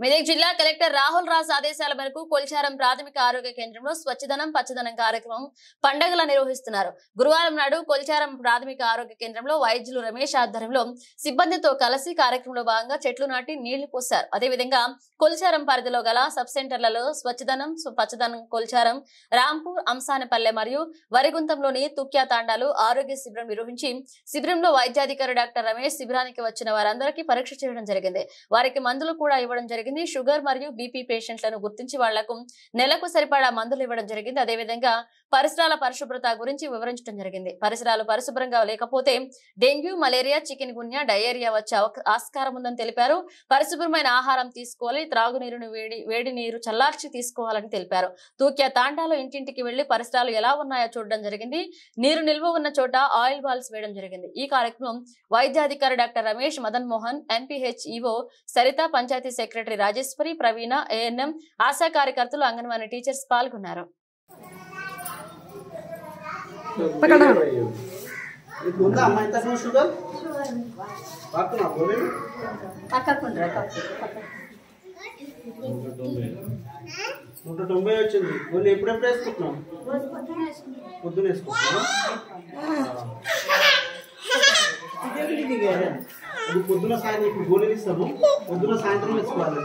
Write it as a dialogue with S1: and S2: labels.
S1: మెదక్ జిల్లా కలెక్టర్ రాహుల్ రాజ్ ఆదేశాల మేరకు కొల్చారం ప్రాథమిక ఆరోగ్య కేంద్రంలో స్వచ్ఛదనం పచ్చదనం కార్యక్రమం పండుగల నిర్వహిస్తున్నారు. గురువారం నాడు కొల్చారం ప్రాథమిక ఆరోగ్య కేంద్రంలో వైద్యులు రమేష్ ఆధ్వర్యంలో సిబ్బందితో కలిసి కార్యక్రమంలో భాగంగా చెట్లు నాటి నీళ్లు పోశారు. అదేవిధంగా కొల్చారం పరిధిలో గల సబ్ సెంటర్లలో స్వచ్ఛదనం పచ్చదనం కొల్చారం, రాంపూర్, అంసానపల్లె మరియు వరిగుంతంలోని తుక్యా తాండాలు ఆరోగ్య శిబిరం నిర్వహించి శిబిరంలో వైద్యాధికారి డాక్టర్ రమేష్ శిబిరానికి వచ్చిన వారందరికీ పరీక్ష చేయడం జరిగింది. వారికి మందులు కూడా ఇవ్వడం జరిగింది. షుగర్ మరియు బీపీ పేషెంట్లను గుర్తించి వాళ్లకు నెలకు సరిపడా మందులు ఇవ్వడం జరిగింది. అదేవిధంగా పరిసరాల పరిశుభ్రత గురించి వివరించడం జరిగింది. పరిసరాలు పరిశుభ్రంగా లేకపోతే డెంగ్యూ, మలేరియా, చికెన్ గున్యా, డయేరియా వచ్చే ఆస్కారం ఉందని తెలిపారు. పరిశుభ్రమైన ఆహారం తీసుకోవాలి, త్రాగునీరును వేడి నీరు చల్లార్చి తీసుకోవాలని తెలిపారు. తూక్యా తాండాలో ఇంటింటికి వెళ్లి పరిసరాలు ఎలా ఉన్నాయో చూడడం జరిగింది. నీరు నిల్వ ఉన్న చోట ఆయిల్ బాల్స్ వేయడం జరిగింది. ఈ కార్యక్రమం వైద్యాధికారి doctor Ramesh, Madan Mohan, MPHEO Sarita, panchayat secretary Rajeshwari, Praveena, ANM, ASHA కార్యకర్తలు, అంగన్వాడీ టీచర్స్ పాల్గొన్నారు.
S2: వచ్చింది ఎప్పుడెప్పుడు వేసుకుంటున్నాం పొద్దున వేసుకుంటున్నాం పొద్దున సాయంత్రం ఇప్పుడు గోళీలు ఇస్తాము పొద్దున సాయంత్రం వేసుకోవాలి.